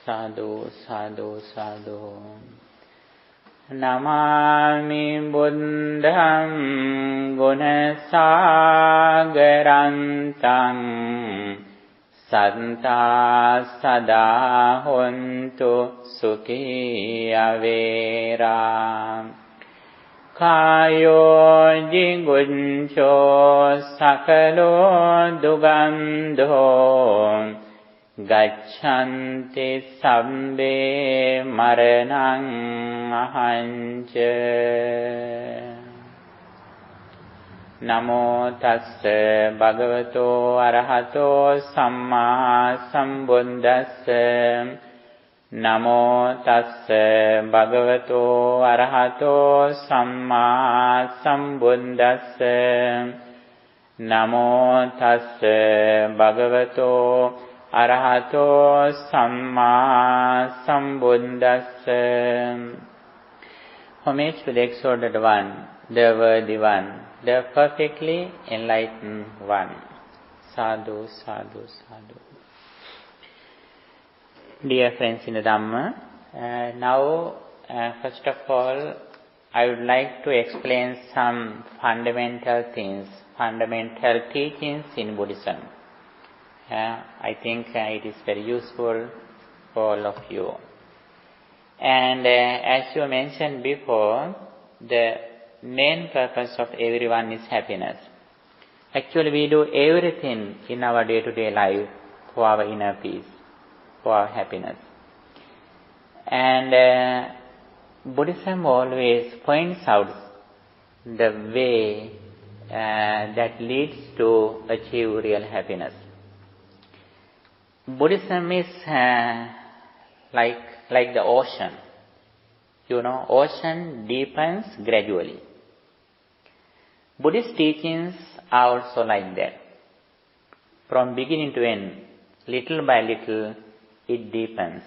Sadhu, sadhu, sadhu. Namami buddham gunasagarantam santa sada hontu sukhi avera kayo jiguncho sakalo dugandho Gacchanti sabbe maranang ahanca Namo tassa bhagavato arahato samma sambuddhassa Namo tassa bhagavato arahato samma sambuddhassa Namo tassa bhagavato Arahato Samma Sambuddhassa. Homage to the exalted one, the worthy one, the perfectly enlightened one. Sadhu, sadhu, sadhu. Dear friends in the Dhamma, first of all, I would like to explain some fundamental things, fundamental teachings in Buddhism. I think it is very useful for all of you. And as you mentioned before, the main purpose of everyone is happiness. Actually, we do everything in our day-to-day life for our inner peace, for our happiness. And Buddhism always points out the way that leads to achieve real happiness. Buddhism is like the ocean. You know, ocean deepens gradually. Buddhist teachings are also like that. From beginning to end, little by little, it deepens.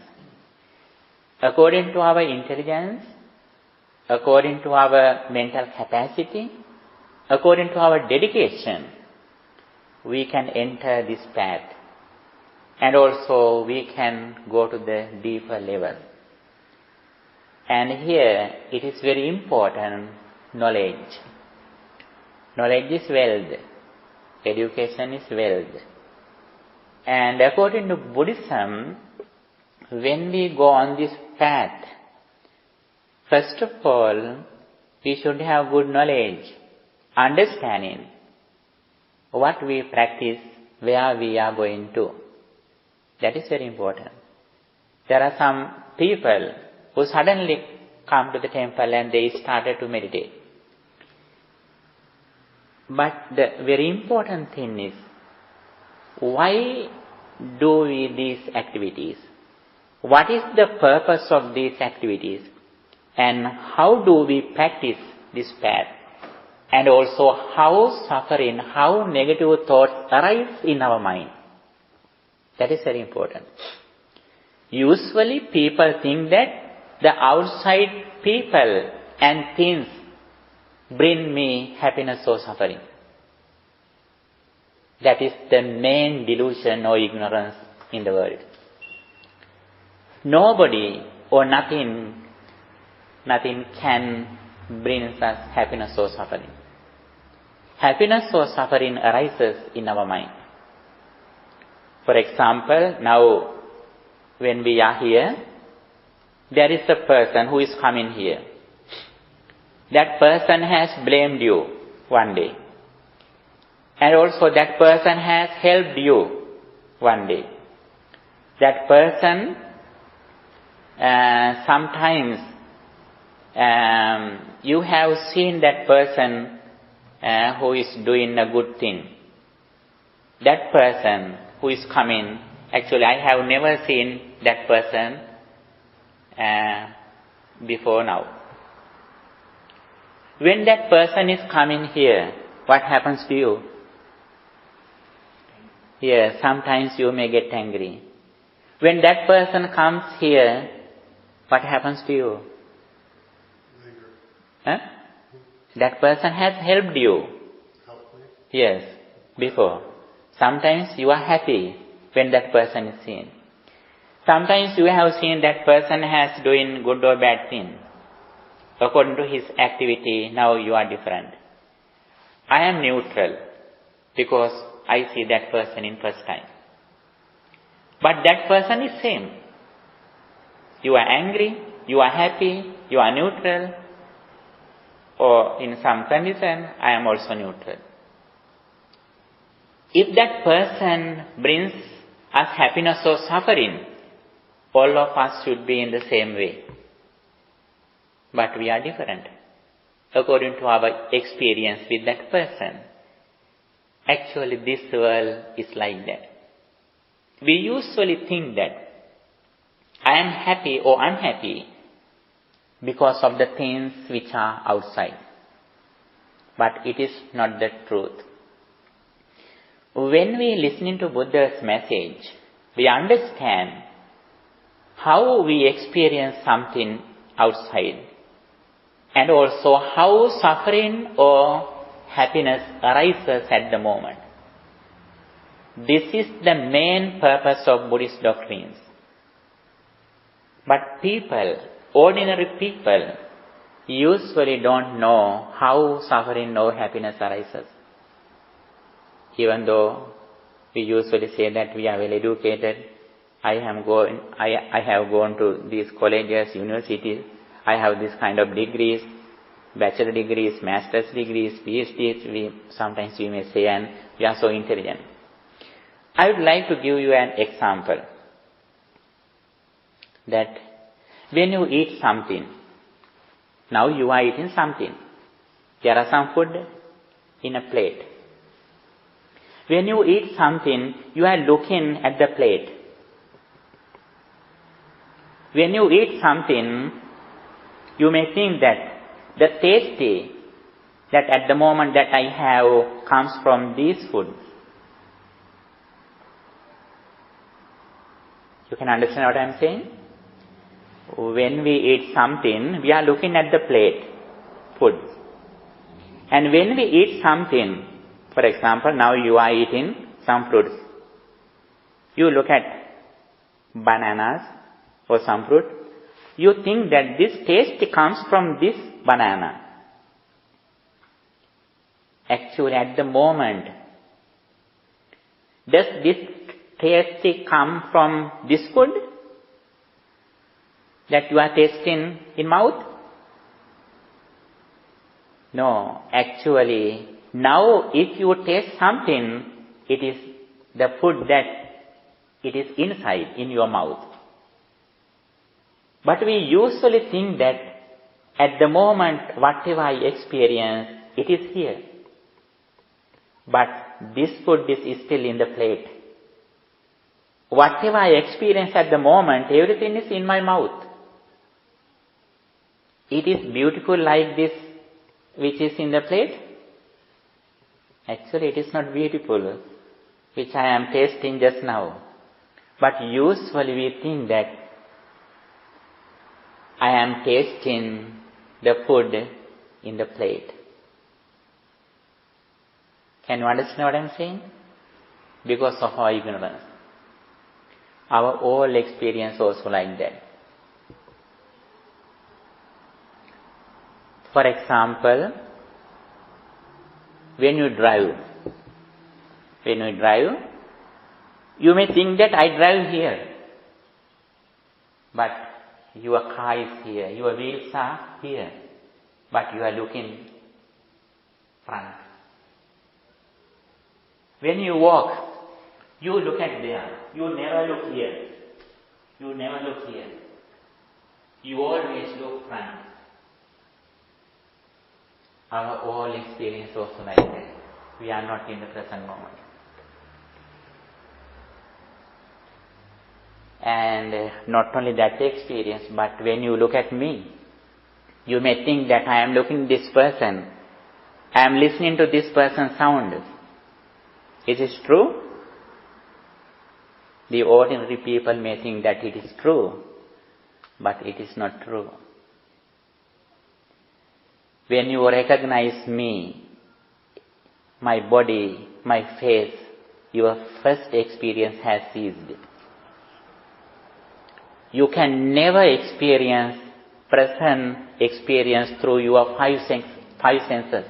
According to our intelligence, according to our mental capacity, according to our dedication, we can enter this path. And also we can go to the deeper level. And here it is very important, knowledge. Knowledge is wealth. Education is wealth. And according to Buddhism, when we go on this path, first of all, we should have good knowledge, understanding what we practice, where we are going to. That is very important. There are some people who suddenly come to the temple and they started to meditate. But the very important thing is, why do we these activities? What is the purpose of these activities? And how do we practice this path? And also how suffering, how negative thoughts arise in our mind. That is very important. Usually people think that the outside people and things bring me happiness or suffering. That is the main delusion or ignorance in the world. Nobody or nothing can bring us happiness or suffering. Happiness or suffering arises in our mind. For example, now when we are here, there is a person who is coming here. That person has blamed you one day. And also that person has helped you one day. That person, sometimes you have seen that person who is doing a good thing. That person who is coming, actually I have never seen that person before now. When that person is coming here, what happens to you? Yes, sometimes you may get angry. When that person comes here, what happens to you? Huh? That person has helped you. Yes, before. Sometimes you are happy when that person is seen. Sometimes you have seen that person has doing good or bad thing. According to his activity, now you are different. I am neutral because I see that person in first time. But that person is same. You are angry, you are happy, you are neutral, or in some condition, I am also neutral. If that person brings us happiness or suffering, all of us should be in the same way. But we are different according to our experience with that person. Actually, this world is like that. We usually think that I am happy or unhappy because of the things which are outside. But it is not the truth. When we listen to Buddha's message, we understand how we experience something outside and also how suffering or happiness arises at the moment. This is the main purpose of Buddhist doctrines. But people, ordinary people, usually don't know how suffering or happiness arises. Even though we usually say that we are well educated, I have gone to these colleges, universities, I have this kind of degrees, bachelor degrees, master's degrees, PhDs, sometimes we may say, and we are so intelligent. I would like to give you an example that when you eat something, now you are eating something. There are some food in a plate. When you eat something, you are looking at the plate. When you eat something, you may think that the tasty that at the moment that I have comes from these foods. You can understand what I am saying? When we eat something, we are looking at the plate, food. And when we eat something, for example, now you are eating some fruits. You look at bananas or some fruit. You think that this taste comes from this banana. Actually, at the moment, does this taste come from this food that you are tasting in mouth? No, actually, now if you taste something, it is the food that it is inside in your mouth. But we usually think that at the moment, whatever I experience, it is here. But this food is still in the plate. Whatever I experience at the moment, everything is in my mouth. It is beautiful like this, which is in the plate. Actually, it is not beautiful, which I am tasting just now. But usually we think that I am tasting the food in the plate. Can you understand what I am saying? Because of our ignorance. Our whole experience also like that. For example, when you drive, you may think that I drive here. But your car is here, your wheels are here. But you are looking front. When you walk, you look at there. You never look here. You never look here. You always look front. Our whole experience also like that. We are not in the present moment. And not only that experience, but when you look at me, you may think that I am looking at this person. I am listening to this person's sound. Is it true? The ordinary people may think that it is true, but it is not true. When you recognize me, my body, my face, your first experience has ceased. You can never experience present experience through your five senses.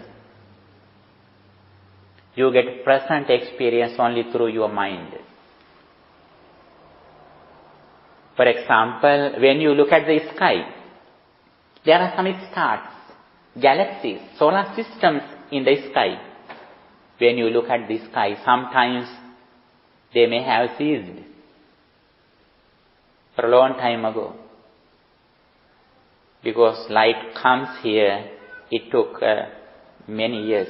You get present experience only through your mind. For example, when you look at the sky, there are some stars, galaxies, solar systems in the sky. When you look at the sky, sometimes they may have ceased for a long time ago. Because light comes here, it took many years.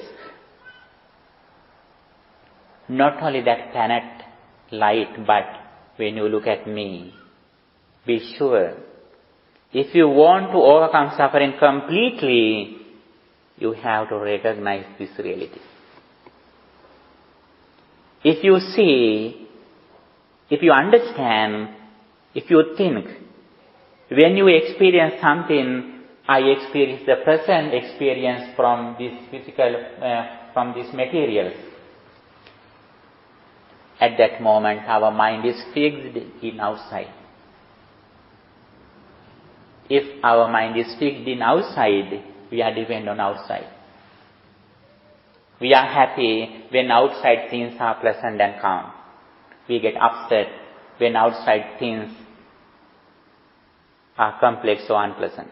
Not only that planet light, but when you look at me, be sure, if you want to overcome suffering completely, you have to recognize this reality. If you see, if you understand, if you think, when you experience something, I experience the present experience from this physical, from these materials. At that moment, our mind is fixed in outside. If our mind is fixed in outside, we are dependent on outside. We are happy when outside things are pleasant and calm. We get upset when outside things are complex or unpleasant.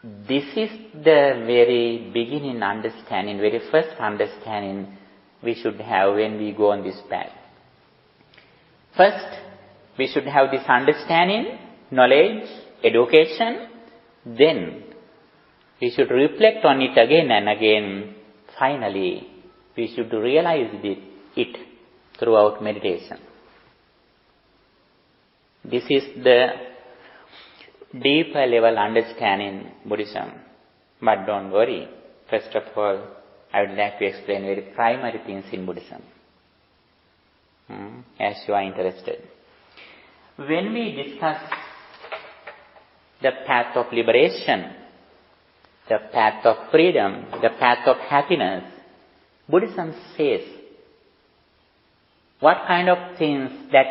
This is the very beginning understanding, very first understanding we should have when we go on this path. First, we should have this understanding, knowledge, education. Then, we should reflect on it again and again. Finally, we should realize it throughout meditation. This is the deeper level understanding Buddhism. But don't worry. First of all, I would like to explain very primary things in Buddhism, as you are interested. When we discuss the path of liberation, the path of freedom, the path of happiness, Buddhism says what kind of things that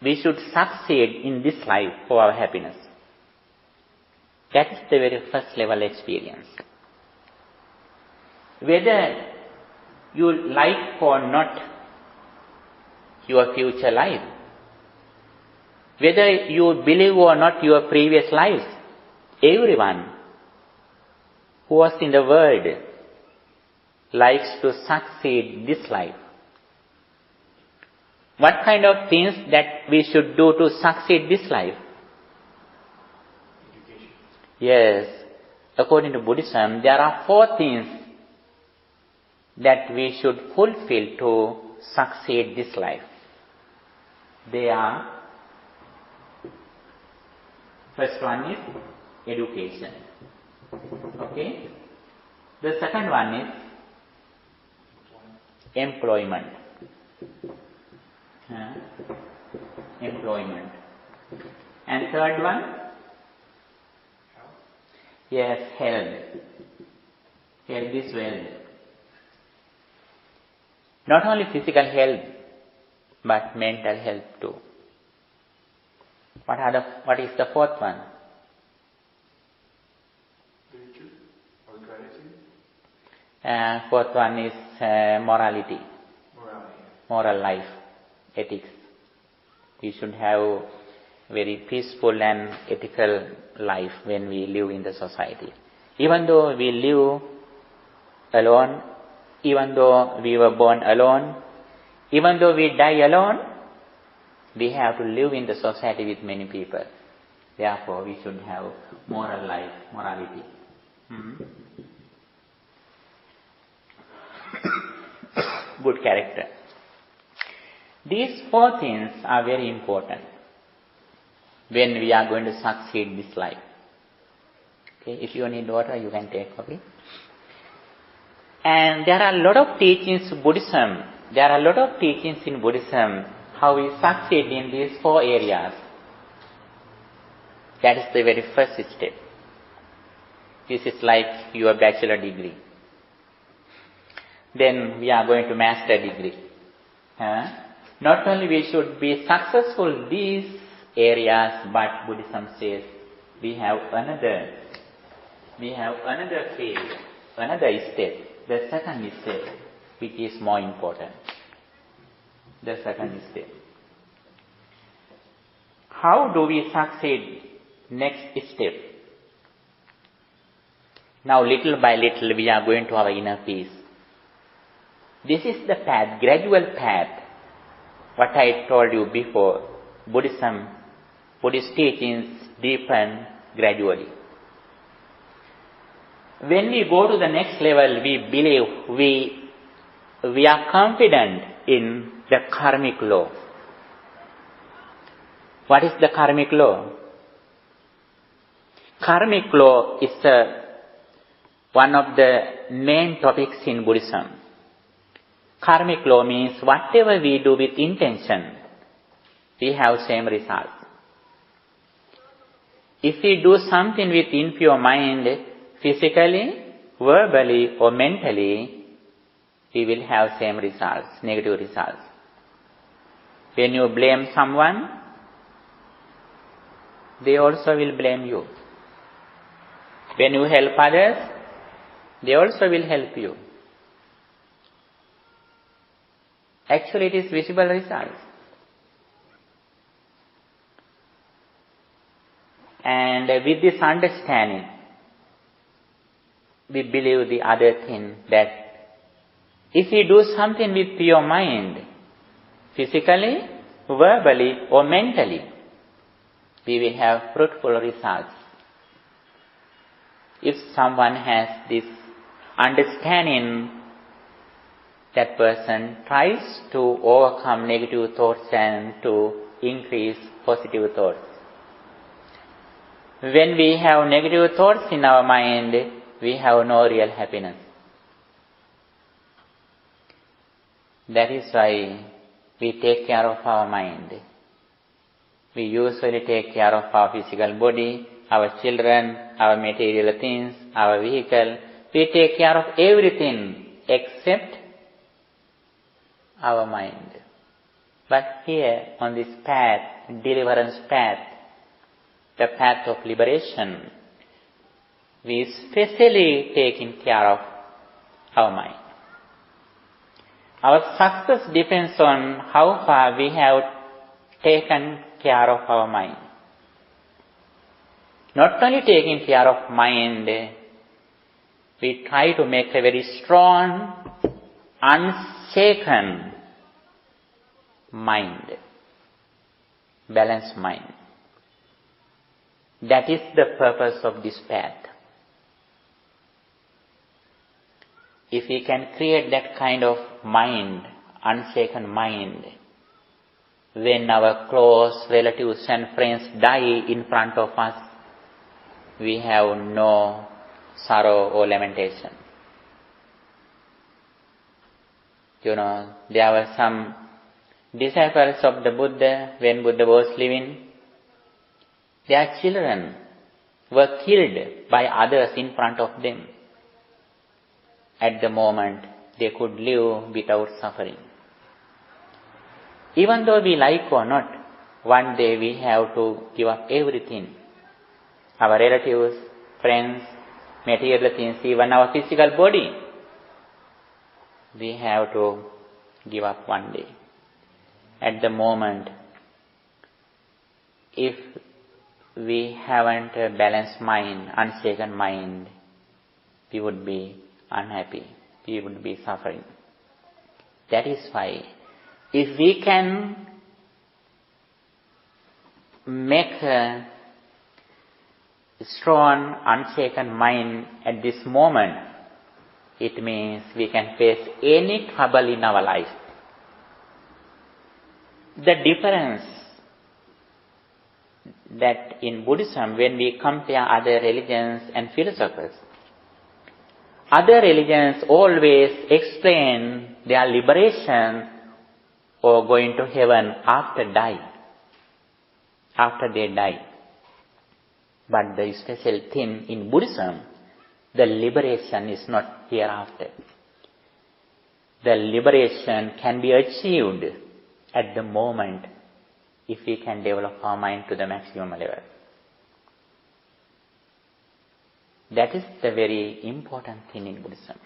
we should succeed in this life for our happiness. That is the very first level experience. Whether you like or not your future life, whether you believe or not your previous lives, everyone who was in the world likes to succeed this life. What kind of things that we should do to succeed this life? Education. Yes. According to Buddhism, there are 4 things that we should fulfill to succeed this life. They are, first one is education. Okay? The second one is employment. Employment. And third one? Yes, health. Health is wealth. Not only physical health, but mental health too. What is the fourth one? Virtue or gratitude? Fourth one is morality. Moral life, ethics. We should have very peaceful and ethical life when we live in the society. Even though we live alone, even though we were born alone, even though we die alone, we have to live in the society with many people. Therefore, we should have moral life, morality. Good character. These 4 things are very important when we are going to succeed this life. Okay, if you need water, you can take. Okay. And there are a lot of teachings in Buddhism. How we succeed in these 4 areas. That is the very first step. This is like your bachelor degree. Then we are going to master degree. Not only we should be successful in these areas, but Buddhism says we have another field, another step, the second step, which is more important. The second step. How do we succeed? Next step. Now little by little we are going to our inner peace. This is the path, gradual path. What I told you before, Buddhist teachings deepen gradually. When we go to the next level, we believe, we are confident in the karmic law. What is the karmic law? Karmic law is one of the main topics in Buddhism. Karmic law means whatever we do with intention, we have same result. If we do something with impure mind, physically, verbally or mentally, we will have same results, negative results. When you blame someone, they also will blame you. When you help others, they also will help you. Actually, it is visible results. And with this understanding, we believe the other thing, that if we do something with your mind, physically, verbally or mentally, we will have fruitful results. If someone has this understanding, that person tries to overcome negative thoughts and to increase positive thoughts. When we have negative thoughts in our mind, we have no real happiness. That is why we take care of our mind. We usually take care of our physical body, our children, our material things, our vehicle. We take care of everything except our mind. But here on this path, deliverance path, the path of liberation, we especially taking care of our mind. Our success depends on how far we have taken care of our mind. Not only taking care of mind, we try to make a very strong, unshaken mind, balanced mind. That is the purpose of this path. If we can create that kind of mind, unshaken mind, when our close relatives and friends die in front of us, we have no sorrow or lamentation. There were some disciples of the Buddha, when Buddha was living, their children were killed by others in front of them. At the moment, they could live without suffering. Even though we like or not, one day we have to give up everything. Our relatives, friends, material things, even our physical body, we have to give up one day. At the moment, if we haven't a balanced mind, unshaken mind, we would be unhappy, we would be suffering. That is why, if we can make a strong, unshaken mind at this moment, it means we can face any trouble in our life. The difference that in Buddhism, when we compare other religions and philosophers, other religions always explain their liberation or going to heaven after they die. But the special thing in Buddhism, the liberation is not hereafter. The liberation can be achieved at the moment if we can develop our mind to the maximum level. That is the very important thing in Buddhism.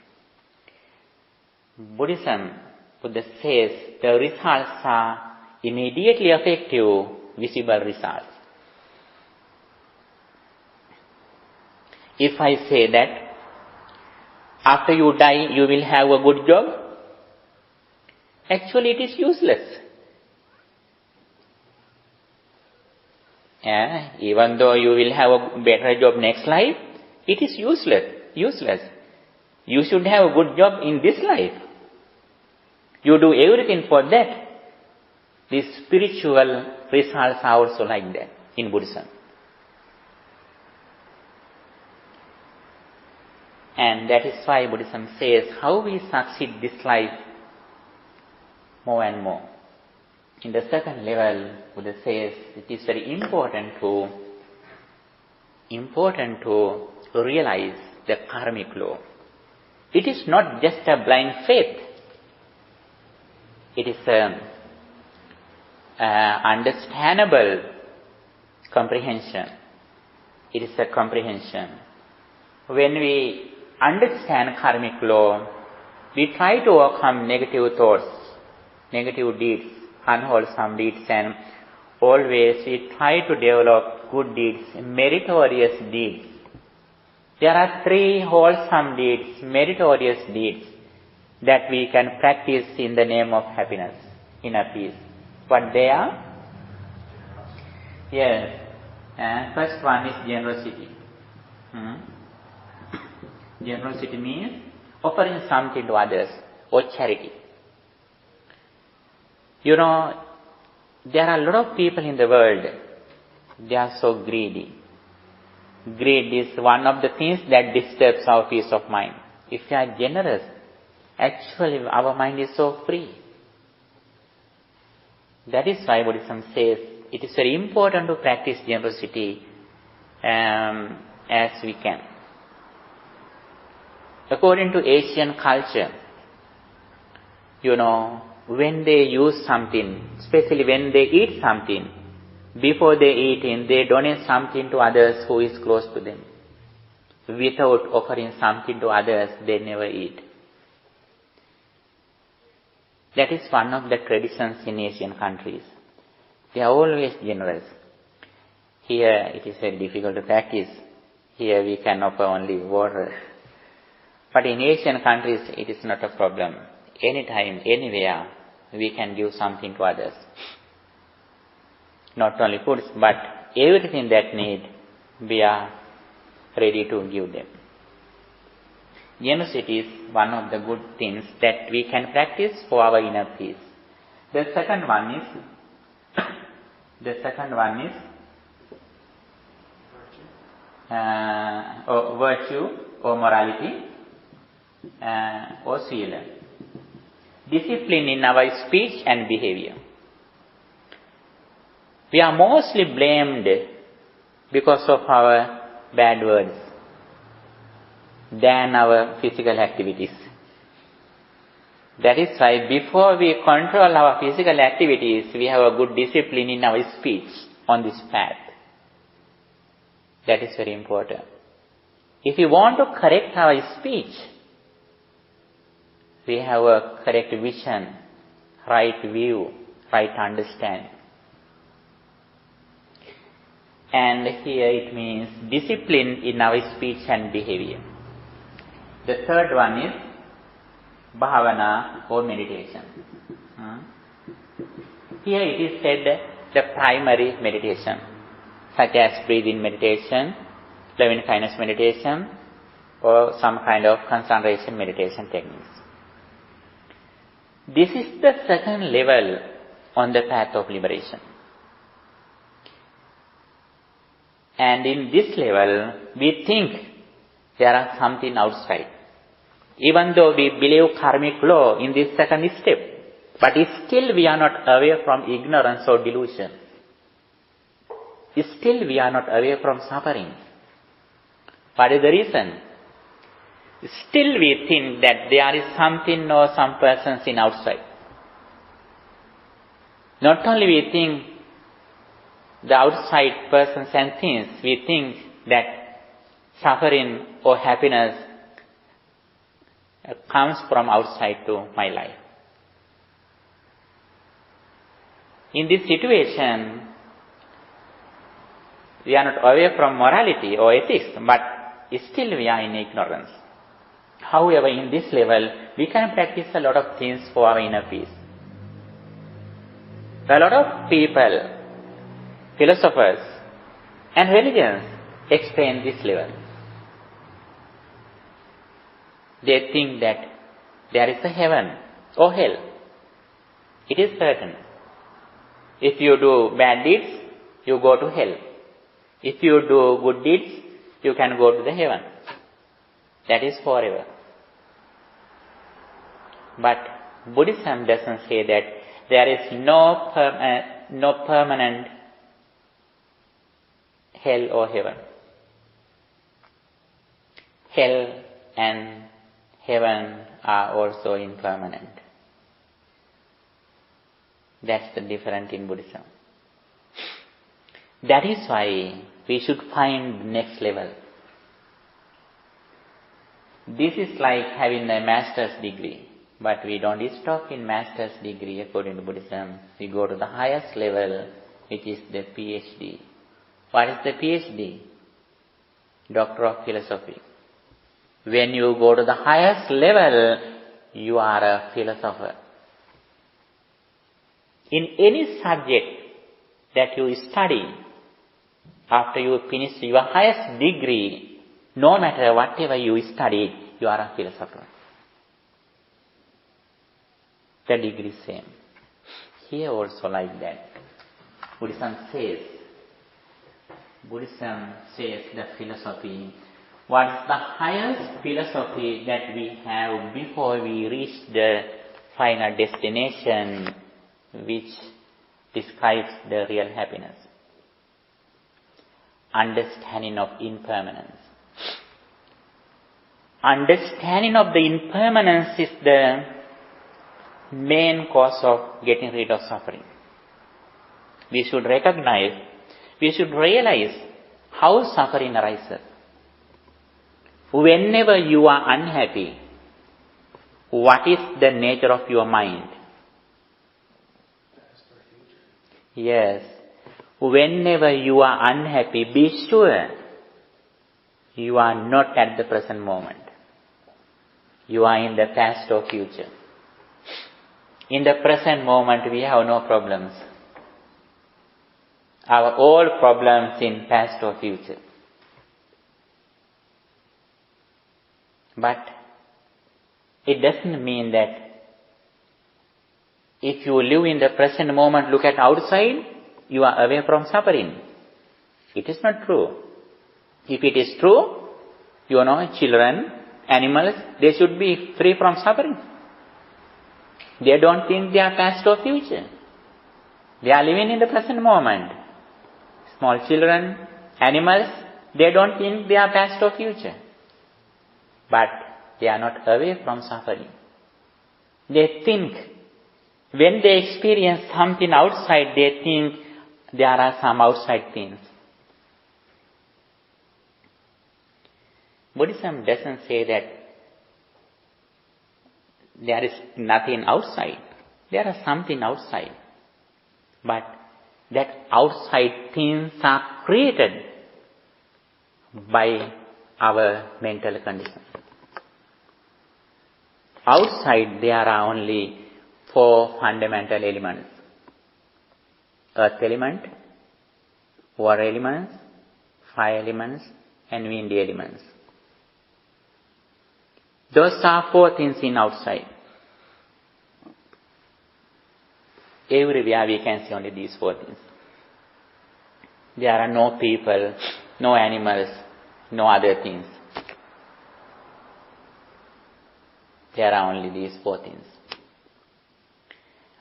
Buddha says the results are immediately effective, visible results. If I say that after you die you will have a good job, actually it is useless. Even though you will have a better job next life, it is useless. You should have a good job in this life. You do everything for that. The spiritual results are also like that in Buddhism. And that is why Buddhism says how we succeed this life more and more. In the second level, Buddha says it is very important to realize the karmic law. It is not just a blind faith. It is an understandable comprehension. It is a comprehension. When we understand karmic law, we try to overcome negative thoughts, negative deeds, unwholesome deeds, and always we try to develop good deeds, meritorious deeds. There are 3 wholesome deeds, meritorious deeds that we can practice in the name of happiness, inner peace. What they are? Yes. First one is generosity. Generosity means offering something to others, or charity. You know, there are a lot of people in the world, they are so greedy. Greed is one of the things that disturbs our peace of mind. If we are generous, actually our mind is so free. That is why Buddhism says it is very important to practice generosity as we can. According to Asian culture, you know, when they use something, especially when they eat something, before they eat it, they donate something to others who is close to them. Without offering something to others, they never eat. That is one of the traditions in Asian countries. They are always generous. Here it is very difficult to practice. Here we can offer only water. But in Asian countries it is not a problem. Anytime, anywhere, we can give something to others. Not only foods, but everything that need, we are ready to give them. Generosity is one of the good things that we can practice for our inner peace. The second one is virtue or morality or sila. Discipline in our speech and behavior. We are mostly blamed because of our bad words than our physical activities. That is why before we control our physical activities, we have a good discipline in our speech on this path. That is very important. If we want to correct our speech, we have a correct vision, right view, right understanding. And here it means discipline in our speech and behavior. The third one is bhavana or meditation. Here it is said the primary meditation, such as breathing meditation, loving kindness meditation, or some kind of concentration meditation techniques. This is the second level on the path of liberation. And in this level, we think there are something outside. Even though we believe karmic law in this second step, but still we are not away from ignorance or delusion. Still we are not away from suffering. What is the reason? Still we think that there is something or some persons in outside. Not only we think the outside persons and things, we think that suffering or happiness comes from outside to my life. In this situation, we are not away from morality or ethics, but still we are in ignorance. However, in this level, we can practice a lot of things for our inner peace. A lot of people, philosophers, and religions explain this level. They think that there is a heaven or hell. It is certain. If you do bad deeds, you go to hell. If you do good deeds, you can go to the heaven. That is forever. But Buddhism doesn't say that there is no permanent hell or heaven. Hell and heaven are also impermanent. That's the difference in Buddhism. That is why we should find the next level. This is like having a master's degree. But we don't stop in master's degree according to Buddhism. We go to the highest level, which is the PhD. What is the PhD? Doctor of Philosophy. When you go to the highest level, you are a philosopher. In any subject that you study, after you finish your highest degree, no matter whatever you study, you are a philosopher. The degree is same. Here also like that. Buddhism says the philosophy. What is the highest philosophy that we have before we reach the final destination, which describes the real happiness? Understanding of impermanence. Understanding of the impermanence is the main cause of getting rid of suffering. We should recognize, we should realize how suffering arises. Whenever you are unhappy, what is the nature of your mind? Yes. Whenever you are unhappy, be sure you are not at the present moment. You are in the past or future. In the present moment, we have no problems. Our all problems in past or future. But it doesn't mean that if you live in the present moment, look at outside, you are away from suffering. It is not true. If it is true, children, animals, they should be free from suffering. They don't think they are past or future. They are living in the present moment. Small children, animals, they don't think they are past or future. But they are not away from suffering. They think, when they experience something outside, they think there are some outside things. Buddhism doesn't say that there is nothing outside. There is something outside. But that outside things are created by our mental condition. Outside there are only 4 fundamental elements. Earth element, water elements, fire elements, and wind elements. Those are 4 things in outside. Everywhere we can see only these 4 things. There are no people, no animals, no other things. There are only these 4 things.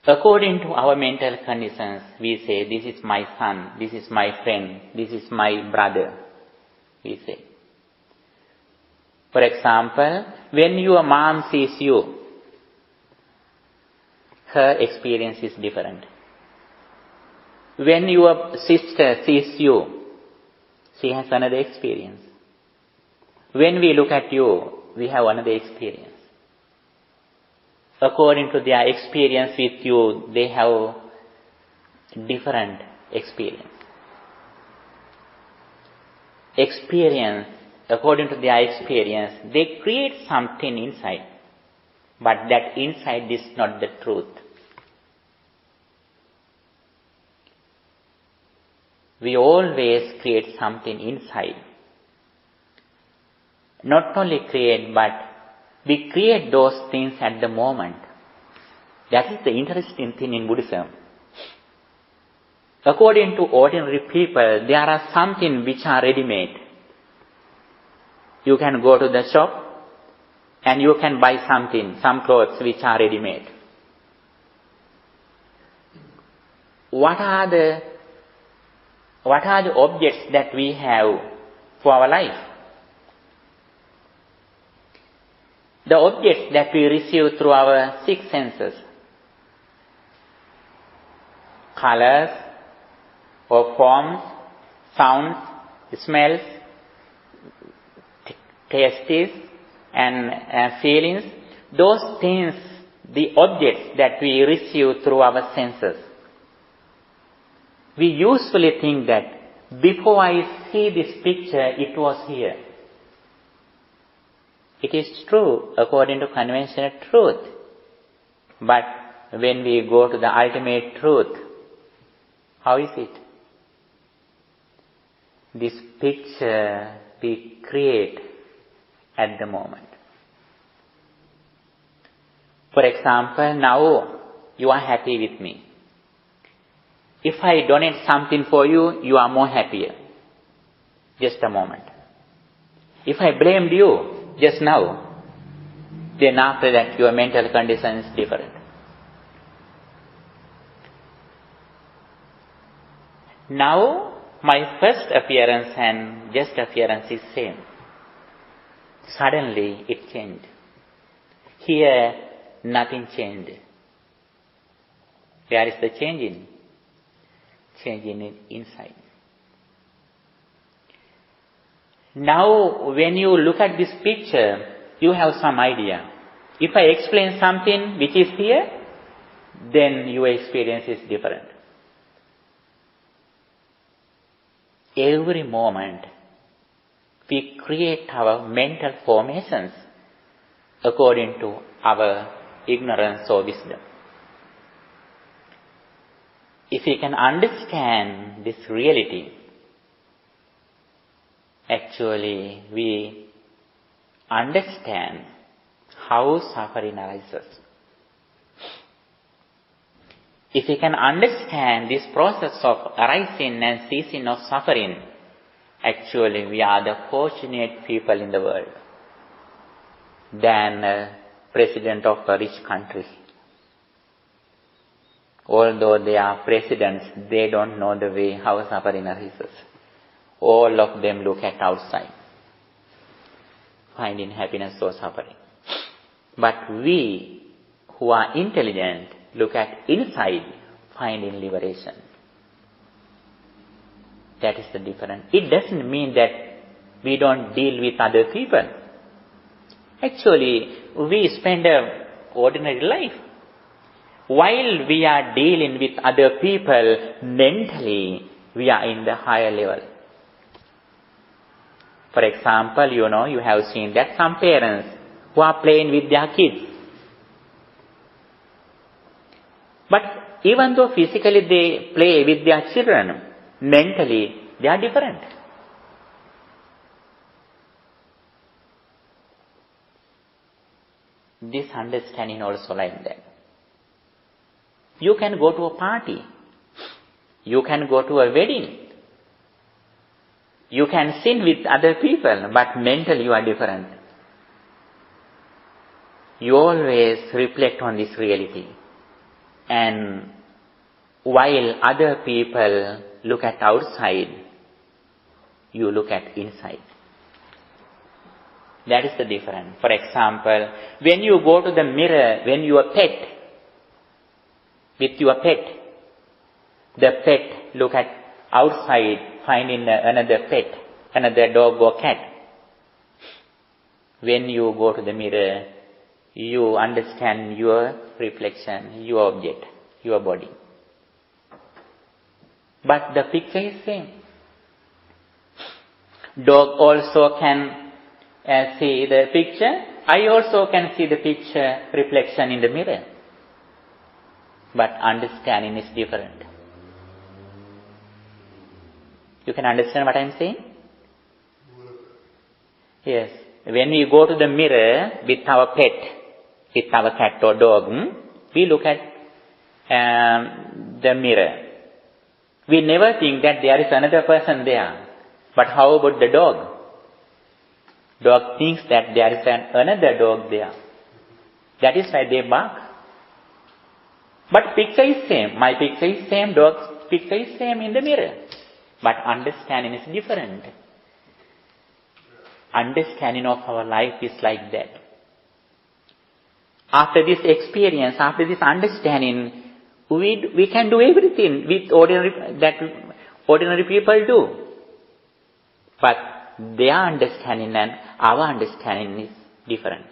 According to our mental conditions, we say, this is my son, this is my friend, this is my brother, we say. For example, when your mom sees you, her experience is different. When your sister sees you, she has another experience. When we look at you, we have another experience. According to their experience with you, they have different experience. According to their experience, they create something inside. But that inside is not the truth. We always create something inside. Not only create, but we create those things at the moment. That is the interesting thing in Buddhism. According to ordinary people, there are something which are ready-made. You can go to the shop and you can buy something, some clothes which are ready-made. What are the objects that we have for our life? The objects that we receive through our six senses. Colors, or forms, sounds, smells, tastes, and feelings. Those things, the objects that we receive through our senses. We usually think that before I see this picture, it was here. It is true according to conventional truth. But when we go to the ultimate truth, how is it? This picture we create at the moment. For example, now you are happy with me. If I donate something for you, you are more happier. Just a moment. If I blamed you just now, then after that your mental condition is different. Now my first appearance and just appearance is same. Suddenly it changed. Here nothing changed. Where is the change? Changing it inside. Now when you look at this picture, you have some idea. If I explain something which is here, then your experience is different. Every moment we create our mental formations according to our ignorance or wisdom. If we can understand this reality, actually we understand how suffering arises. If we can understand this process of arising and ceasing of suffering, actually we are the fortunate people in the world than a president of a rich country. Although they are presidents, they don't know the way how suffering arises. All of them look at outside, finding happiness or suffering. But we who are intelligent look at inside, finding liberation. That is the difference. It doesn't mean that we don't deal with other people. Actually, we spend an ordinary life. While we are dealing with other people, mentally, we are in the higher level. For example, you have seen that some parents who are playing with their kids. But even though physically they play with their children, mentally they are different. This understanding also like that. You can go to a party. You can go to a wedding. You can sing with other people, but mentally you are different. You always reflect on this reality. And while other people look at outside, you look at inside. That is the difference. For example, when you go to the mirror, with your pet, The pet look at outside, finding another pet, another dog or cat. When you go to the mirror, you understand your reflection, your object, your body. But the picture is same. Dog also can see the picture. I also can see the picture reflection in the mirror. But understanding is different. You can understand what I am saying? Yes. When we go to the mirror with our pet, with our cat or dog, we look at the mirror. We never think that there is another person there. But how about the dog? Dog thinks that there is another dog there. That is why they bark. But picture is same. My picture is same. Dog's picture is same in the mirror. But understanding is different. Understanding of our life is like that. After this experience, after this understanding, we can do everything with ordinary people do. But their understanding and our understanding is different.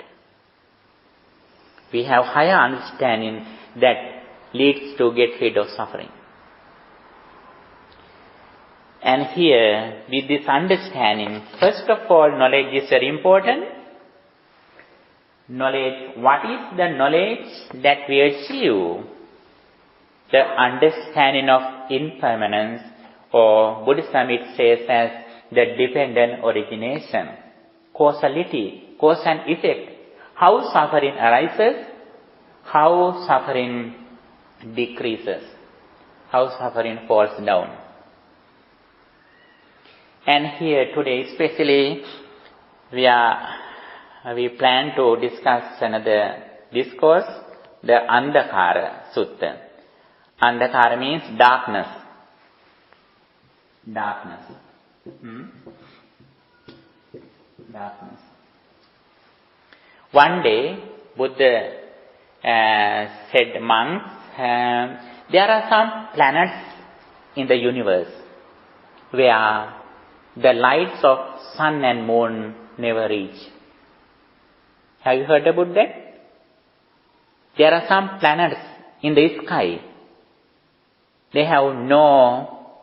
We have higher understanding that leads to get rid of suffering. And here, with this understanding, first of all, knowledge is very important. Knowledge, what is the knowledge that we achieve? The understanding of impermanence, or Buddhism it says as the dependent origination, causality, cause and effect. How suffering arises, how suffering decreases, how suffering falls down. And here today especially we plan to discuss another discourse, the Andhakara Sutta. Andhakara means darkness. Darkness. Darkness. One day, Buddha said, monks, there are some planets in the universe where the lights of sun and moon never reach. Have you heard about that? There are some planets in the sky. They have no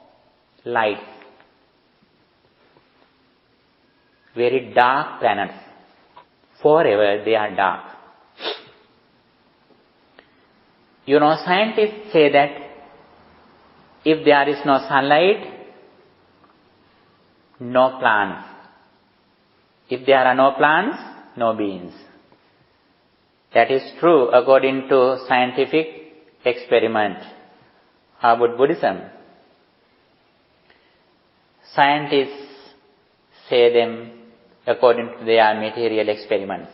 light. Very dark planets. Forever they are dark. You know, scientists say that if there is no sunlight, no plants. If there are no plants, no beings. That is true according to scientific experiment. How about Buddhism? Scientists say them according to their material experiments.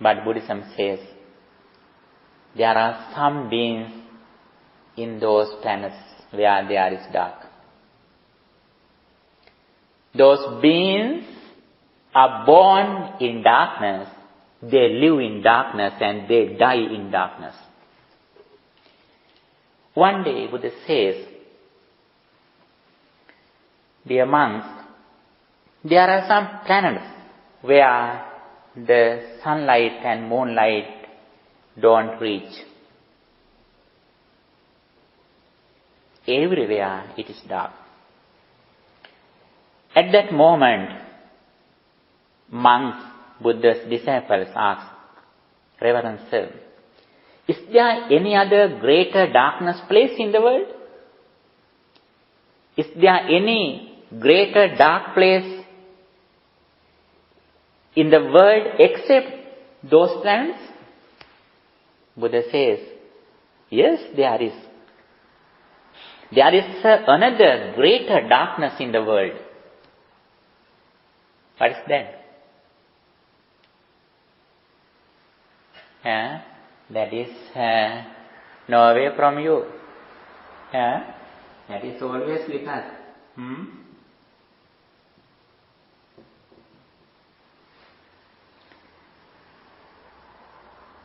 But Buddhism says there are some beings in those planets where there is dark. Those beings are born in darkness, they live in darkness and they die in darkness. One day Buddha says, dear monks, there are some planets where the sunlight and moonlight don't reach. Everywhere it is dark. At that moment, monks, Buddha's disciples asked, Reverend Sir, is there any other greater darkness place in the world? Is there any greater dark place in the world except those planets? Buddha says, yes, there is. There is another greater darkness in the world. What is that? That is no away from you. That is always with us.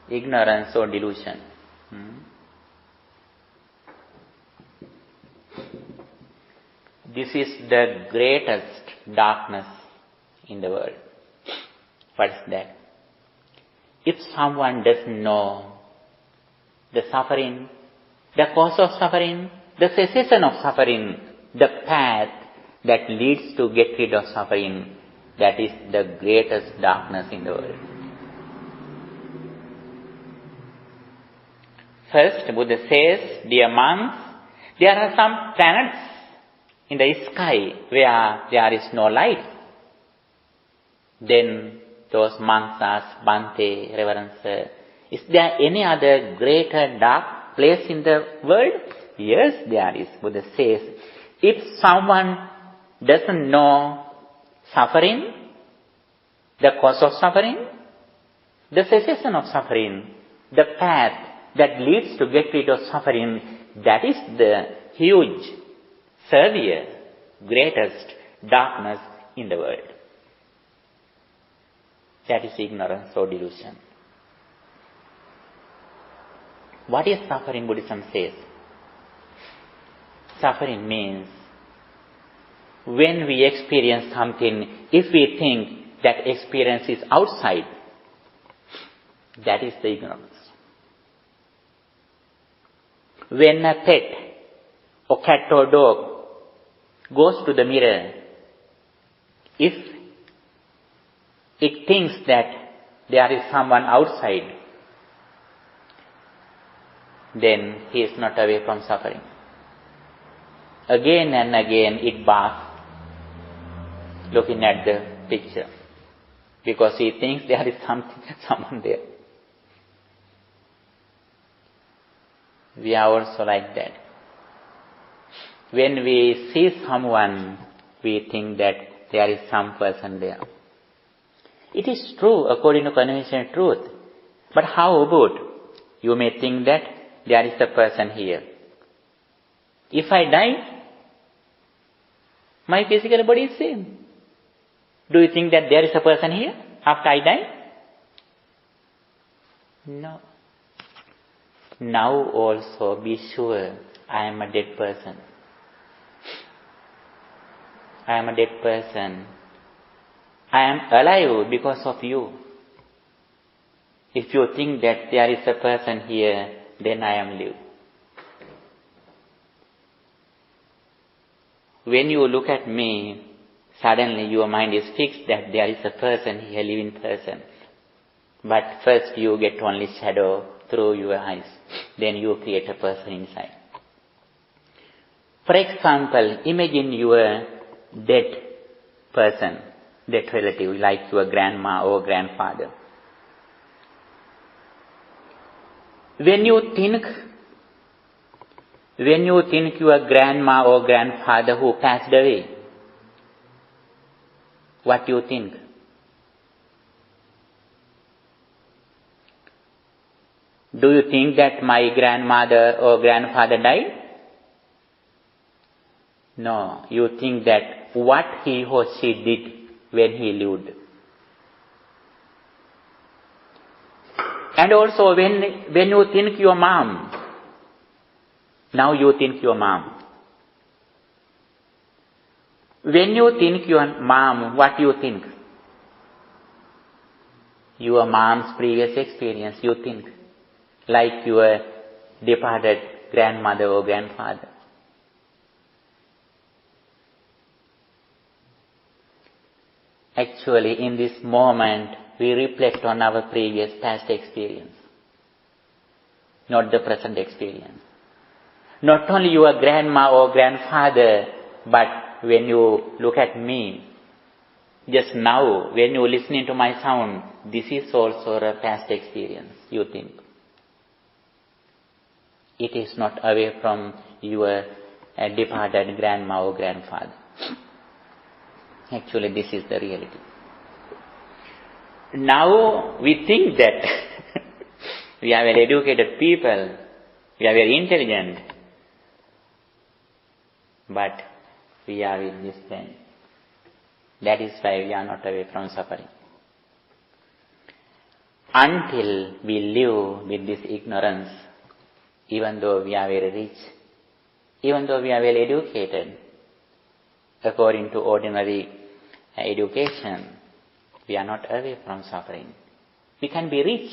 Ignorance or delusion. This is the greatest darkness in the world. What is that? If someone doesn't know the suffering, the cause of suffering, the cessation of suffering, the path that leads to get rid of suffering, that is the greatest darkness in the world. First, Buddha says, dear monks, there are some planets in the sky where there is no light. Then those monks ask, Bhante, Reverend Sir, is there any other greater dark place in the world? Yes, there is. Buddha says, if someone doesn't know suffering, the cause of suffering, the cessation of suffering, the path that leads to get rid of suffering, that is the huge, severe, greatest darkness in the world. That is ignorance or delusion. What is suffering, Buddhism says? Suffering means when we experience something, if we think that experience is outside, that is the ignorance. When a pet or cat or dog goes to the mirror, if it thinks that there is someone outside, then he is not away from suffering. Again and again it barks, looking at the picture, because he thinks there is someone there. We are also like that. When we see someone, we think that there is some person there. It is true according to conventional truth. But how about you may think that there is a person here. If I die, my physical body is same. Do you think that there is a person here after I die? No. Now also be sure I am a dead person. I am a dead person. I am alive because of you. If you think that there is a person here, then I am live. When you look at me, suddenly your mind is fixed that there is a person here, living person. But first you get only shadow through your eyes. Then you create a person inside. For example, imagine your dead person, dead relative, like your grandma or grandfather. When you think your grandma or grandfather who passed away, what do you think? Do you think that my grandmother or grandfather died? No, you think that what he or she did when he lived. And also when you think your mom, now you think your mom. When you think your mom, what do you think? Your mom's previous experience, you think. Like your departed grandmother or grandfather. Actually, in this moment, we reflect on our previous past experience, not the present experience. Not only your grandma or grandfather, but when you look at me, just now, when you listening to my sound, this is also a past experience, you think. It is not away from your departed grandma or grandfather. Actually, this is the reality. Now, we think that we are very educated people, we are very intelligent, but we are with this pain. That is why we are not away from suffering. Until we live with this ignorance, even though we are very rich, even though we are well educated, according to ordinary education, we are not away from suffering. We can be rich,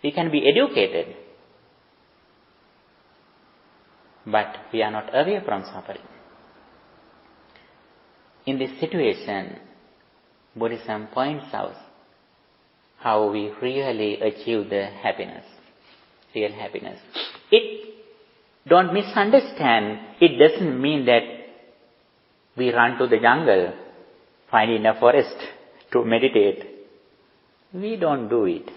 we can be educated, but we are not away from suffering. In this situation, Buddhism points out how we really achieve the happiness, real happiness. Don't misunderstand, it doesn't mean that we run to the jungle, find in a forest to meditate. We don't do it.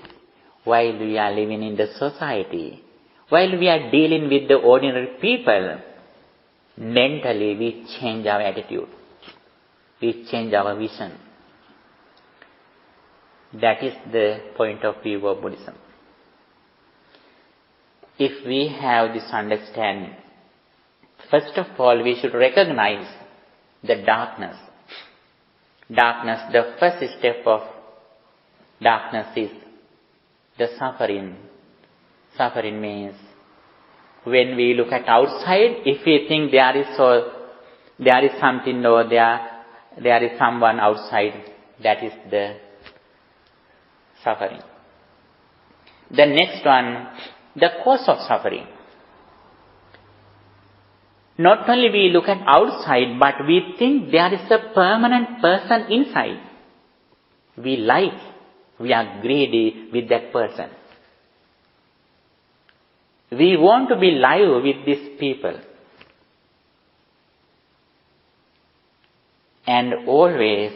While we are living in the society, while we are dealing with the ordinary people, mentally we change our attitude. We change our vision. That is the point of view of Buddhism. If we have this understanding, first of all, we should recognize the darkness. Darkness, the first step of darkness is the suffering. Suffering means when we look at outside, if we think there is something or there is someone outside, that is the suffering. The next one, the cause of suffering. Not only we look at outside, but we think there is a permanent person inside. We are greedy with that person. We want to be live with these people. And always,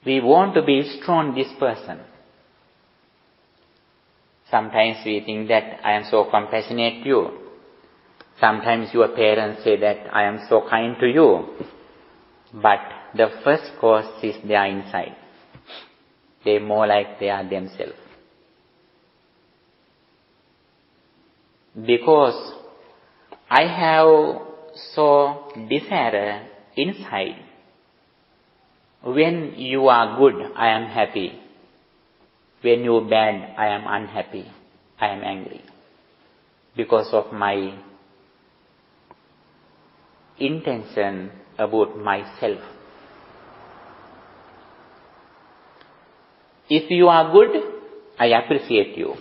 we want to be strong this person. Sometimes we think that I am so compassionate to you. Sometimes your parents say that I am so kind to you. But the first cause is they are inside. They are more like they are themselves. Because I have so desire inside. When you are good, I am happy. When you are bad, I am unhappy. I am angry. Because of my intention about myself. If you are good, I appreciate you.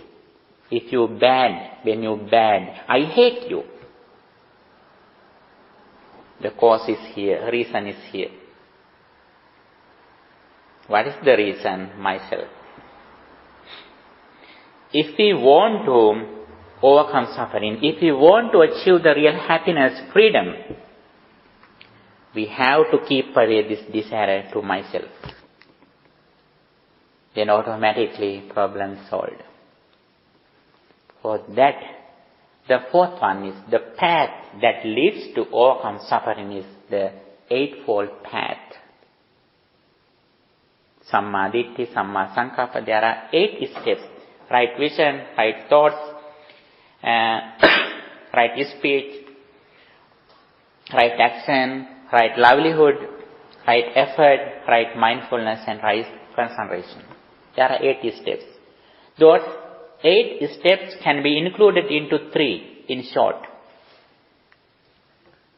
If you are bad, when you are bad, I hate you. The cause is here, reason is here. What is the reason? Myself. If we want to overcome suffering, if we want to achieve the real happiness, freedom, we have to keep away this desire to myself. Then automatically problem solved. For that, the fourth one is the path that leads to overcome suffering is the eightfold path. Samma Ditti, Samma Sankappa, there are 8 steps. Right vision, right thoughts, right speech, right action, right livelihood, right effort, right mindfulness and right concentration. There are 8 steps. Those 8 steps can be included into 3 in short.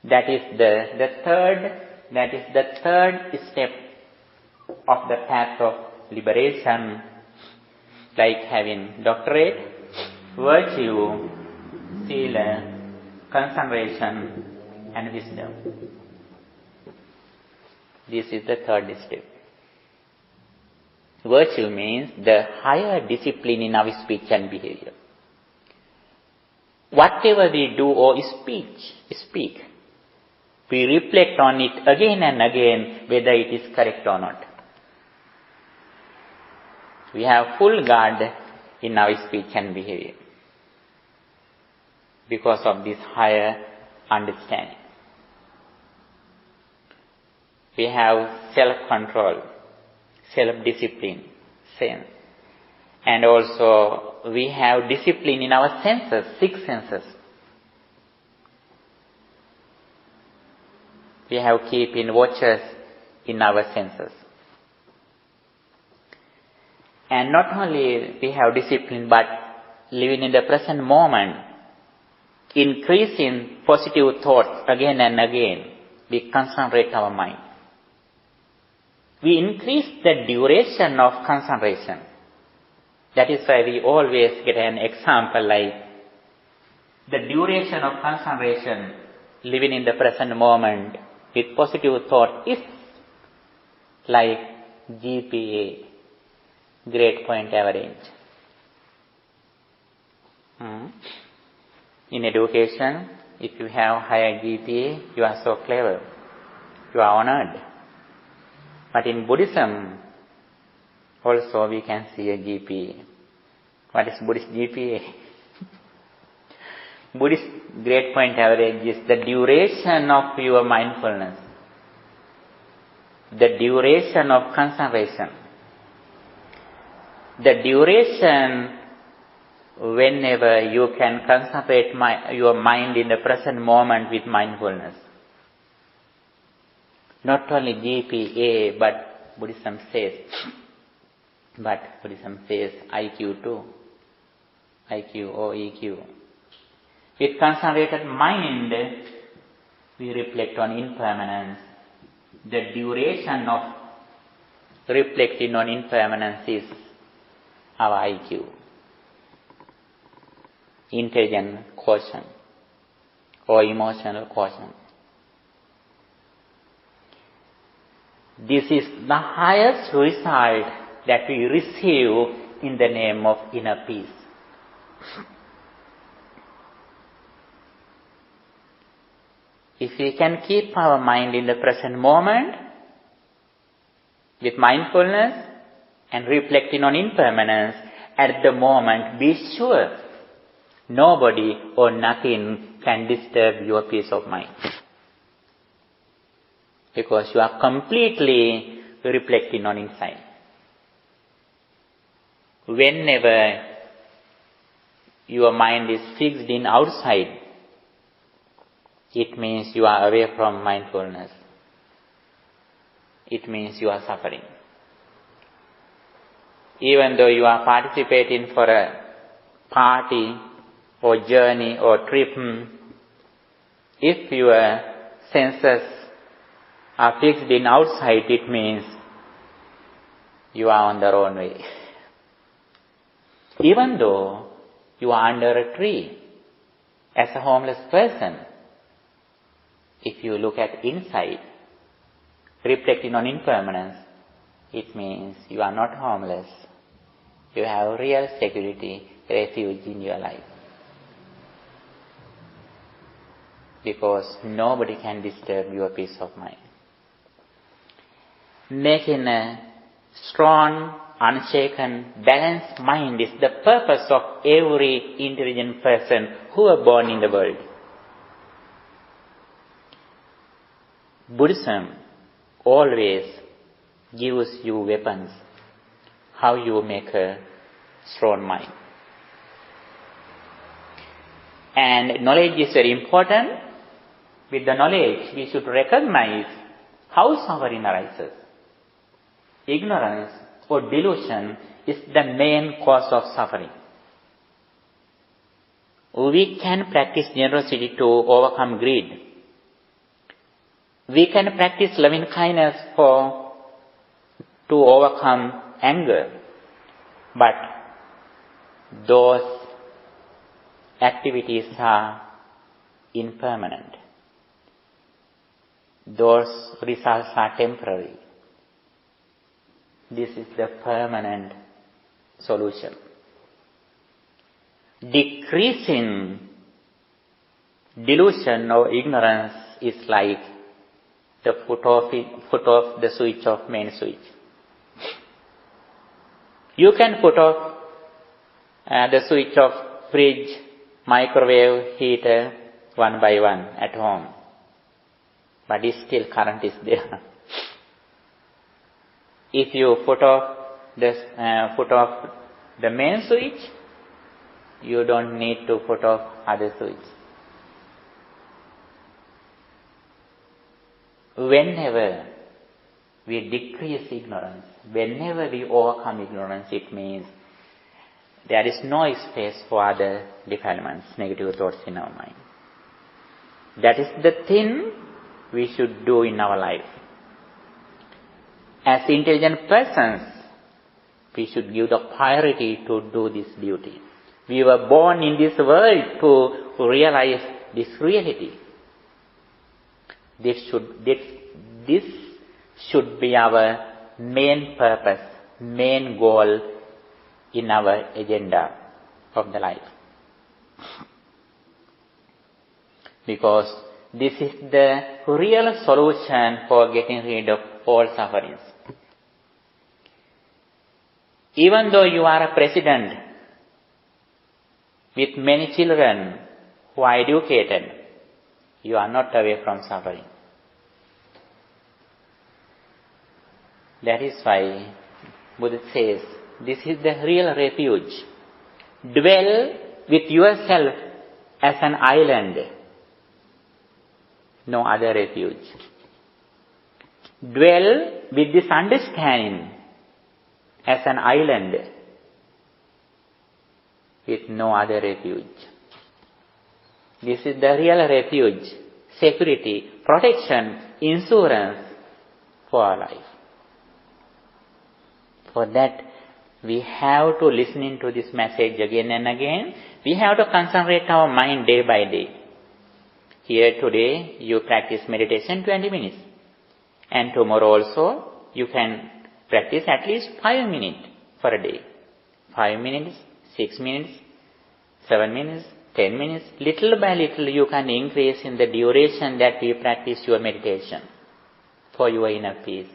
That is the third step of the path of liberation, like having doctorate, virtue, sila, concentration and wisdom. This is the third step. Virtue means the higher discipline in our speech and behavior. Whatever we do or speak, we reflect on it again and again whether it is correct or not. We have full guard in our speech and behavior because of this higher understanding. We have self-control, self-discipline, sense. And also we have discipline in our senses, 6 senses. We have keeping watches in our senses. And not only we have discipline, but living in the present moment, increasing positive thoughts again and again, we concentrate our mind. We increase the duration of concentration. That is why we always get an example like the duration of concentration living in the present moment with positive thought is like GPA, grade point average. In education, if you have higher GPA, you are so clever. You are honored. But in Buddhism, also we can see a GPA. What is Buddhist GPA? Buddhist grade point average is the duration of your mindfulness, the duration of concentration, the duration whenever you can concentrate your mind in the present moment with mindfulness. Not only GPA, but Buddhism says IQ too, IQ or EQ. With concentrated mind, we reflect on impermanence. The duration of reflecting on impermanence is our IQ, intelligent quotient or emotional quotient. This is the highest result that we receive in the name of inner peace. If we can keep our mind in the present moment with mindfulness and reflecting on impermanence at the moment, be sure nobody or nothing can disturb your peace of mind. Because you are completely reflecting on inside. Whenever your mind is fixed in outside, it means you are away from mindfulness. It means you are suffering. Even though you are participating for a party or journey or trip, if your senses are fixed in outside, it means you are on the wrong way. Even though you are under a tree as a homeless person, if you look at inside, reflecting on impermanence, it means you are not homeless. You have real security, refuge in your life. Because nobody can disturb your peace of mind. Making a strong, unshaken, balanced mind is the purpose of every intelligent person who are born in the world. Buddhism always gives you weapons, how you make a strong mind. And knowledge is very important. With the knowledge, we should recognize how suffering arises. Ignorance or delusion is the main cause of suffering. We can practice generosity to overcome greed. We can practice loving kindness to overcome anger. But those activities are impermanent. Those results are temporary. This is the permanent solution. Decreasing delusion or ignorance is like the foot off the switch of main switch. You can put off the switch of fridge, microwave, heater one by one at home, but still current is there. If you put off the main switch, you don't need to put off other switch. Whenever we decrease ignorance, whenever we overcome ignorance, it means there is no space for other defilements, negative thoughts in our mind. That is the thing we should do in our life. As intelligent persons, we should give the priority to do this duty. We were born in this world to realize this reality. This should be our main purpose, main goal in our agenda of the life. Because this is the real solution for getting rid of all sufferings. Even though you are a president with many children who are educated, you are not away from suffering. That is why Buddha says, this is the real refuge. Dwell with yourself as an island. No other refuge. Dwell with this understanding as an island with no other refuge. This is the real refuge, security, protection, insurance for our life. For that, we have to listen into this message again and again. We have to concentrate our mind day by day. Here today, you practice meditation 20 minutes. And tomorrow also, you can practice at least 5 minutes for a day. 5 minutes, 6 minutes, 7 minutes, 10 minutes. Little by little, you can increase in the duration that we practice your meditation for your inner peace.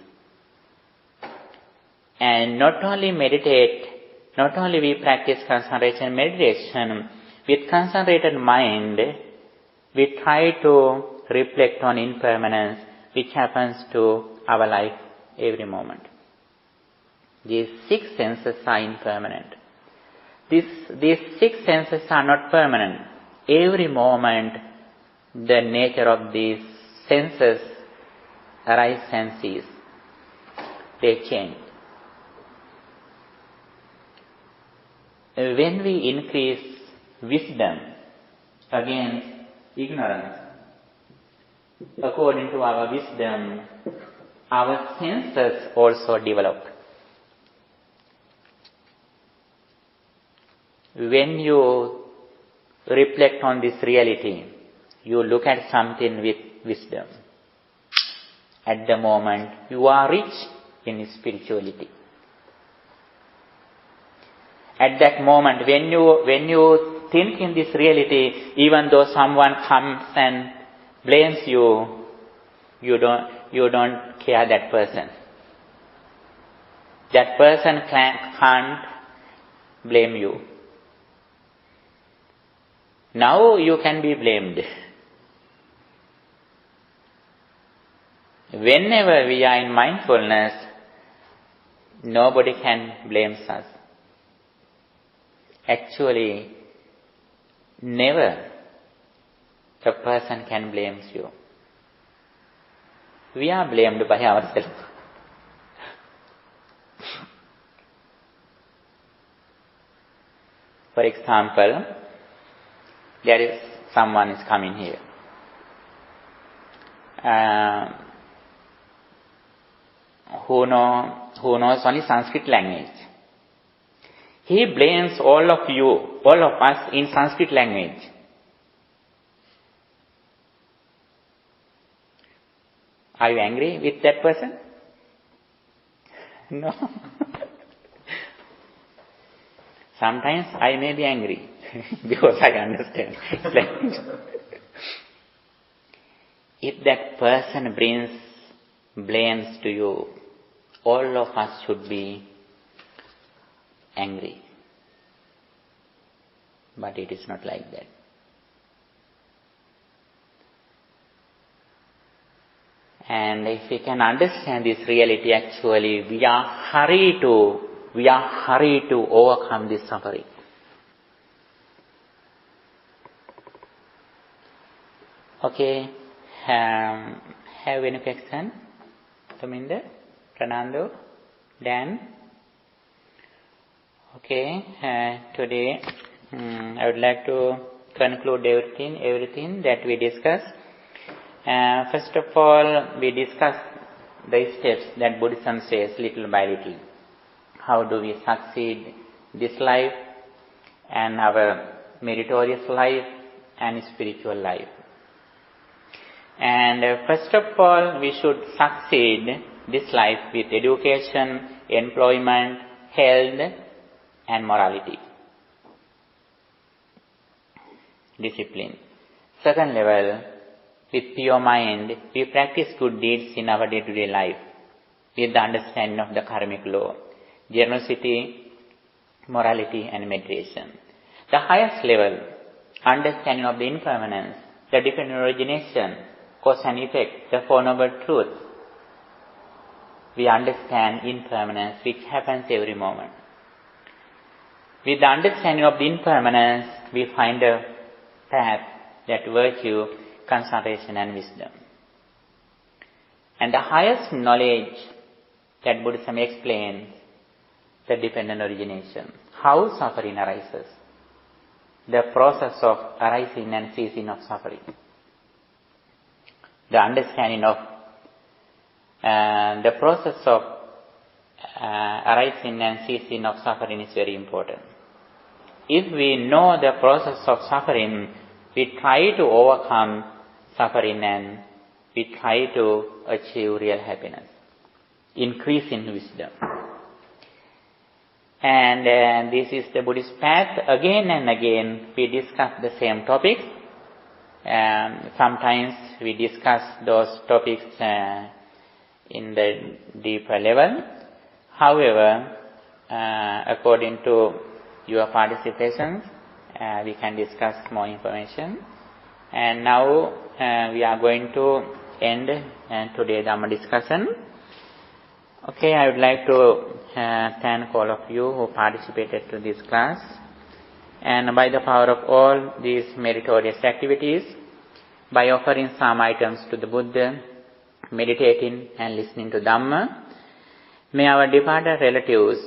And not only meditate, not only we practice concentration meditation, with concentrated mind, we try to reflect on impermanence which happens to our life every moment. These 6 senses are impermanent. These 6 senses are not permanent. Every moment, the nature of these senses arise and cease. They change. When we increase wisdom against ignorance, according to our wisdom, our senses also develop. When you reflect on this reality, you look at something with wisdom. At the moment, you are rich in spirituality. At that moment, when you think in this reality, even though someone comes and blames you, you don't care that person. That person can't blame you. Now you can be blamed. Whenever we are in mindfulness, nobody can blame us. Actually, never a person can blame you. We are blamed by ourselves. For example, there is someone is coming here. Who knows only Sanskrit language. He blames all of us in Sanskrit language. Are you angry with that person? No. Sometimes I may be angry because I understand language. If that person brings blames to you, all of us should be angry. But it is not like that. And if we can understand this reality, actually, we are hurried to overcome this suffering. Okay, have any question? Tominder, Fernando, Dan? Okay, today I would like to conclude everything that we discussed. First of all, we discuss the steps that Buddhism says little by little. How do we succeed this life and our meritorious life and spiritual life? And first of all, we should succeed this life with education, employment, health, and morality. Discipline. Second level, with pure mind, we practice good deeds in our day-to-day life with the understanding of the karmic law, generosity, morality, and meditation. The highest level, understanding of the impermanence, the dependent origination, cause and effect, the Four Noble Truths. We understand impermanence which happens every moment. With the understanding of the impermanence, we find a path, that virtue, concentration and wisdom. And the highest knowledge that Buddhism explains, the dependent origination, how suffering arises, the process of arising and ceasing of suffering. The understanding of the process of arising and ceasing of suffering is very important. If we know the process of suffering, we try to overcome suffering and we try to achieve real happiness, increase in wisdom. And this is the Buddhist path. Again and again we discuss the same topics. Sometimes we discuss those topics in the deeper level. However, according to your participations, we can discuss more information. And now we are going to end today's Dhamma discussion. Okay, I would like to thank all of you who participated to this class. And by the power of all these meritorious activities, by offering some items to the Buddha, meditating and listening to Dhamma, may our departed relatives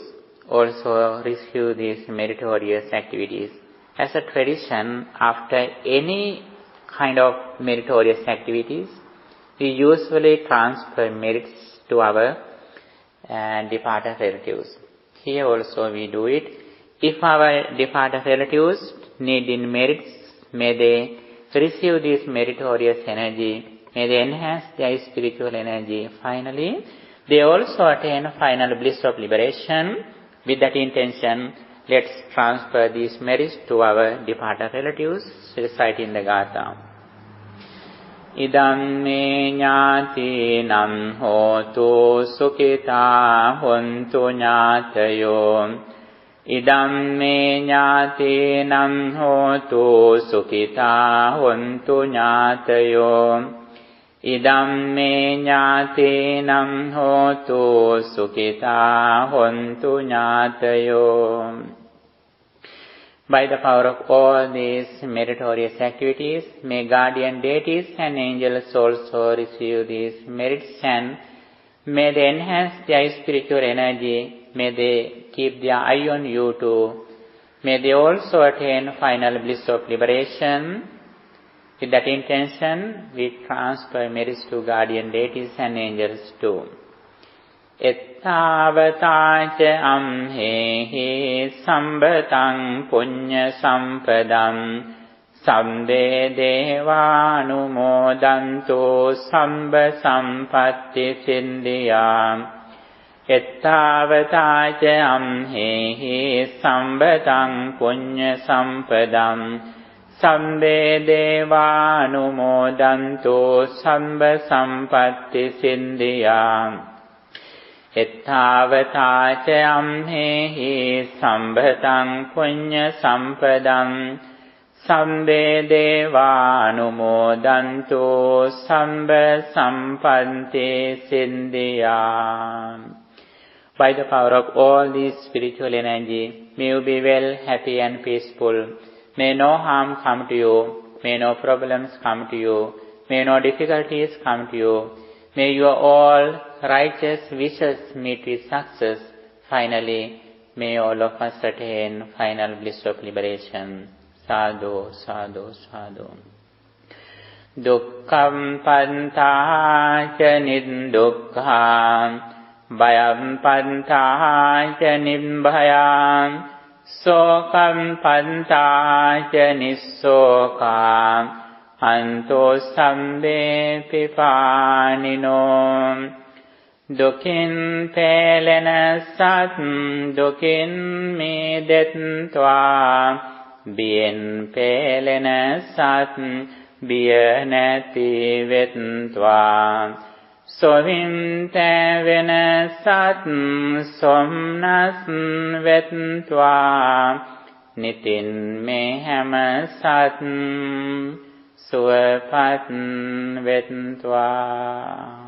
also receive these meritorious activities. As a tradition, after any kind of meritorious activities, we usually transfer merits to our departed relatives. Here also we do it. If our departed relatives need in merits, may they receive this meritorious energy, may they enhance their spiritual energy. Finally, they also attain final bliss of liberation. With that intention, let's transfer these merits to our departed relatives, reciting the Gatha. Idam me ñātīnam hotu sukhitā hontu ñātayo. Idam me ñātīnam hotu sukhitā hontu ñātayo. Idam me ñātīnam hotu sukhitā hontu ñātayo. By the power of all these meritorious activities, may guardian deities and angels also receive these merits, and may they enhance their spiritual energy, may they keep their eye on you too, may they also attain final bliss of liberation. With that intention, we transfer merits to guardian deities and angels too. Ettavata ca amhehi sambataṃ puñña sampadam sabbe devanumodantu samba sampatti sindhiyam. Ettavata ca amhehi sambataṃ puñña sampadam sabbe devanumodantu samba sampatti sindhiyam. Ettavata ca amhehi sambataṃ puñña sampadam sabbe devanumodantu samba sampatti sindhiyam. By the power of all this spiritual energy, may you be well, happy and peaceful. May no harm come to you. May no problems come to you. May no difficulties come to you. May your all righteous wishes meet with success. Finally, may all of us attain final bliss of liberation. Sadhu, sadhu, sadhu. දුක්ඛම් පන්තාච නිදුක්ඛං භයම් පන්තාච නිබ්භයං සෝකම් පන්තාච නිස්සෝකං අන්තෝ සම්බේ පිපානිනෝ දුකින් පෙළෙන සත් දුකින් මිදෙත්වා බියෙන් පෙළෙන සත් බිය නැති වෙත්වා සොවින් තැවෙන සත් සොම්නස් වෙත්වා නිතින් මේ හැම සත් සුවපත් වෙත්වා